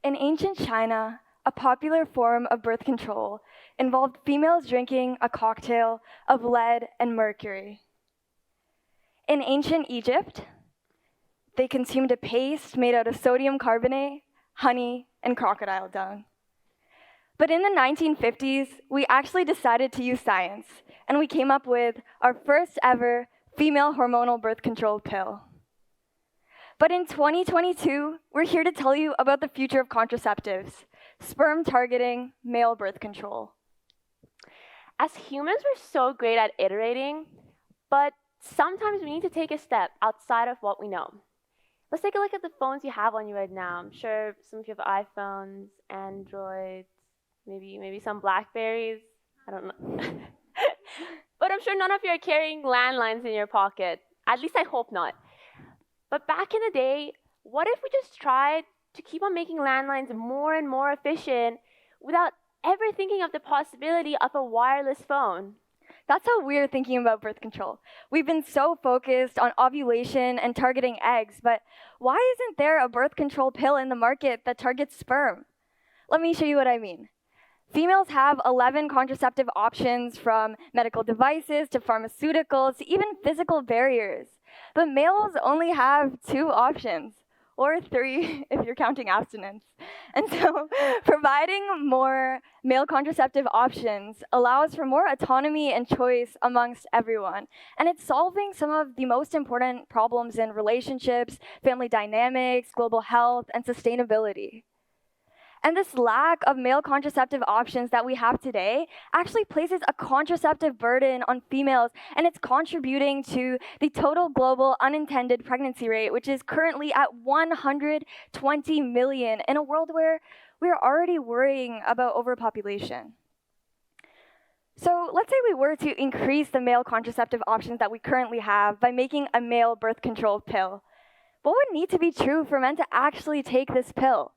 In ancient China, a popular form of birth control involved females drinking a cocktail of lead and mercury. In ancient Egypt, they consumed a paste made out of sodium carbonate, honey, and crocodile dung. But in the 1950s, we actually decided to use science, and we came up with our first ever female hormonal birth control pill. But in 2022, we're here to tell you about the future of contraceptives, sperm-targeting male birth control. As humans, we're so great at iterating, but sometimes we need to take a step outside of what we know. Let's take a look at the phones you have on you right now. I'm sure some of you have iPhones, Androids, maybe some Blackberries. I don't know. But I'm sure none of you are carrying landlines in your pocket. At least I hope not. But back in the day, what if we just tried to keep on making landlines more and more efficient without ever thinking of the possibility of a wireless phone? That's how we're thinking about birth control. We've been so focused on ovulation and targeting eggs, but why isn't there a birth control pill in the market that targets sperm? Let me show you what I mean. Females have 11 contraceptive options, from medical devices to pharmaceuticals to even physical barriers. But males only have 2 options, or 3 if you're counting abstinence. And so providing more male contraceptive options allows for more autonomy and choice amongst everyone. And it's solving some of the most important problems in relationships, family dynamics, global health, and sustainability. And this lack of male contraceptive options that we have today actually places a contraceptive burden on females, and it's contributing to the total global unintended pregnancy rate, which is currently at 120 million in a world where we're already worrying about overpopulation. So let's say we were to increase the male contraceptive options that we currently have by making a male birth control pill. What would need to be true for men to actually take this pill?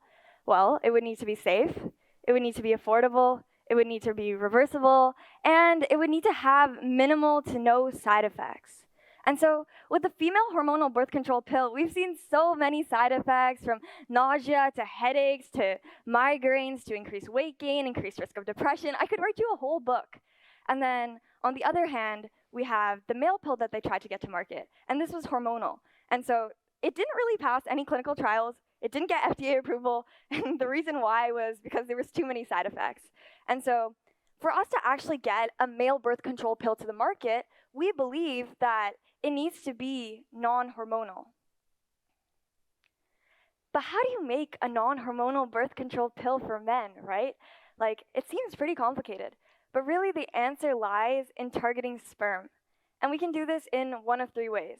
Well, it would need to be safe, it would need to be affordable, it would need to be reversible, and it would need to have minimal to no side effects. And so with the female hormonal birth control pill, we've seen so many side effects, from nausea to headaches to migraines to increased weight gain, increased risk of depression. I could write you a whole book. And then on the other hand, we have the male pill that they tried to get to market, and this was hormonal. And so it didn't really pass any clinical trials. It didn't get FDA approval, and the reason why was because there was too many side effects. And so for us to actually get a male birth control pill to the market, we believe that it needs to be non-hormonal. But how do you make a non-hormonal birth control pill for men, right? Like, it seems pretty complicated. But really, the answer lies in targeting sperm. And we can do this in one of 3 ways.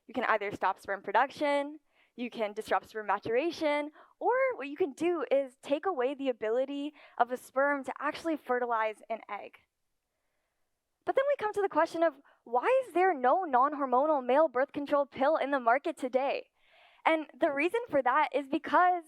You can either stop sperm production, you can disrupt sperm maturation, or what you can do is take away the ability of a sperm to actually fertilize an egg. But then we come to the question of, why is there no non-hormonal male birth control pill in the market today? And the reason for that is because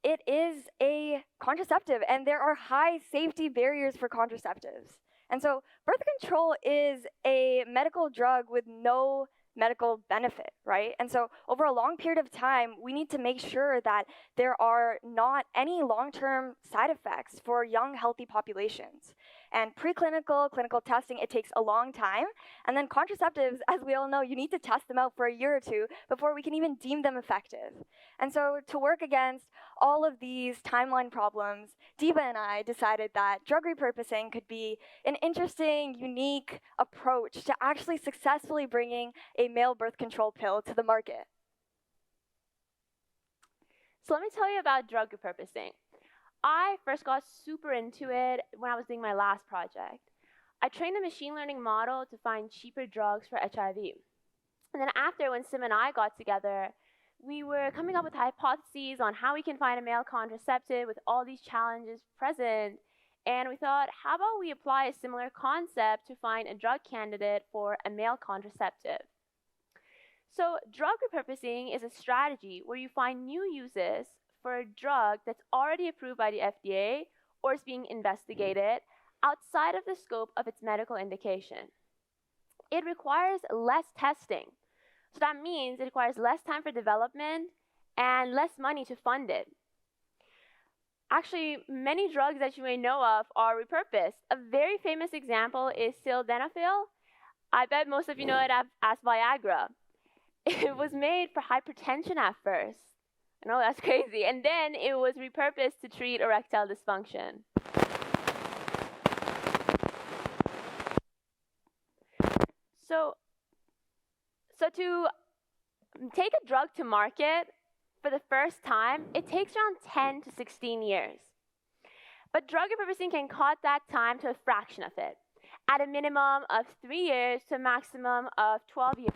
it is a contraceptive, and there are high safety barriers for contraceptives. And so birth control is a medical drug with no medical benefit, right? And so over a long period of time, we need to make sure that there are not any long-term side effects for young, healthy populations. And preclinical, clinical testing, it takes a long time. And then contraceptives, as we all know, you need to test them out for a year or 2 before we can even deem them effective. And so to work against all of these timeline problems, DIBA and I decided that drug repurposing could be an interesting, unique approach to actually successfully bringing a male birth control pill to the market. So let me tell you about drug repurposing. I first got super into it when I was doing my last project. I trained a machine learning model to find cheaper drugs for HIV. And then after, when Sim and I got together, we were coming up with hypotheses on how we can find a male contraceptive with all these challenges present. And we thought, how about we apply a similar concept to find a drug candidate for a male contraceptive? So drug repurposing is a strategy where you find new uses for a drug that's already approved by the FDA or is being investigated outside of the scope of its medical indication. It requires less testing. So that means it requires less time for development and less money to fund it. Actually, many drugs that you may know of are repurposed. A very famous example is sildenafil. I bet most of you know it as Viagra. It was made for hypertension at first. I know that's crazy. And then it was repurposed to treat erectile dysfunction. So to take a drug to market for the first time, it takes around 10 to 16 years. But drug repurposing can cut that time to a fraction of it, at a minimum of 3 years to a maximum of 12 years.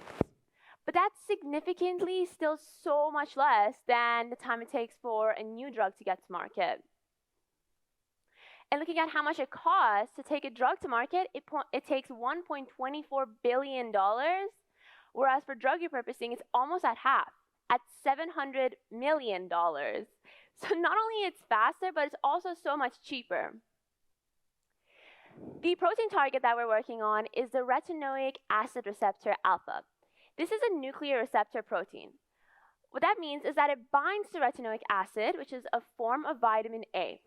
But that's significantly still so much less than the time it takes for a new drug to get to market. And looking at how much it costs to take a drug to market, it takes $1.24 billion, whereas for drug repurposing, it's almost at half, at $700 million. So not only it's faster, but it's also so much cheaper. The protein target that we're working on is the retinoic acid receptor alpha. This is a nuclear receptor protein. What that means is that it binds to retinoic acid, which is a form of vitamin A.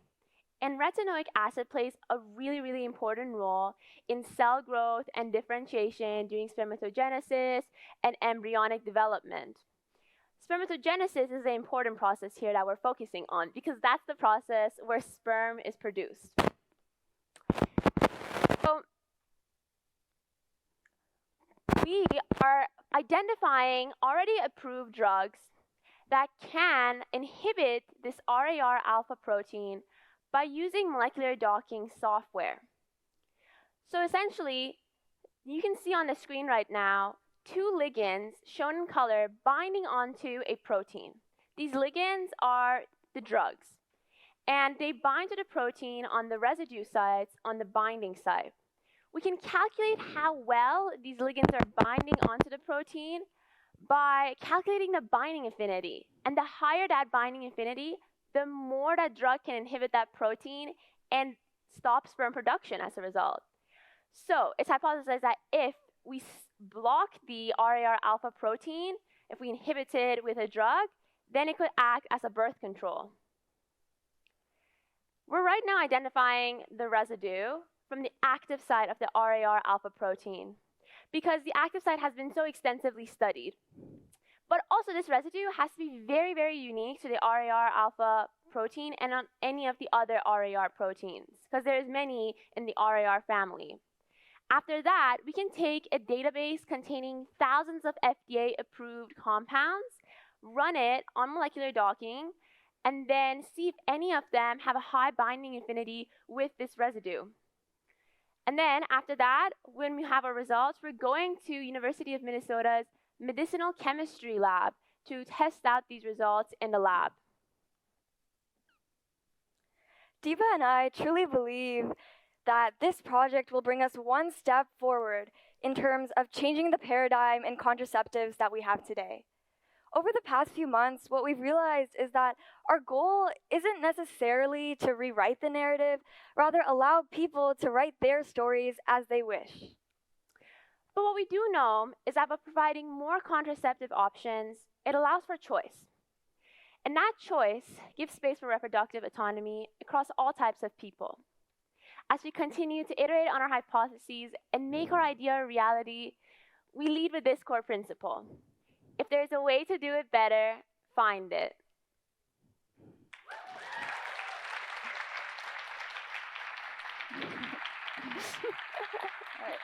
And retinoic acid plays a really, really important role in cell growth and differentiation during spermatogenesis and embryonic development. Spermatogenesis is the important process here that we're focusing on because that's the process where sperm is produced. So we are identifying already approved drugs that can inhibit this RAR alpha protein by using molecular docking software. So essentially, you can see on the screen right now 2 ligands shown in color binding onto a protein. These ligands are the drugs, and they bind to the protein on the residue sites on the binding site. We can calculate how well these ligands are binding onto the protein by calculating the binding affinity. And the higher that binding affinity, the more that drug can inhibit that protein and stop sperm production as a result. So it's hypothesized that if we block the RAR alpha protein, if we inhibit it with a drug, then it could act as a birth control. We're right now identifying the residue from the active site of the RAR alpha protein because the active site has been so extensively studied. But also this residue has to be very, very unique to the RAR alpha protein and on any of the other RAR proteins because there's many in the RAR family. After that, we can take a database containing thousands of FDA-approved compounds, run it on molecular docking, and then see if any of them have a high binding affinity with this residue. And then after that, when we have our results, we're going to University of Minnesota's medicinal chemistry lab to test out these results in the lab. DIBA and I truly believe that this project will bring us one step forward in terms of changing the paradigm in contraceptives that we have today. Over the past few months, what we've realized is that our goal isn't necessarily to rewrite the narrative, rather allow people to write their stories as they wish. But what we do know is that by providing more contraceptive options, it allows for choice. And that choice gives space for reproductive autonomy across all types of people. As we continue to iterate on our hypotheses and make our idea a reality, we lead with this core principle. If there's a way to do it better, find it. All right.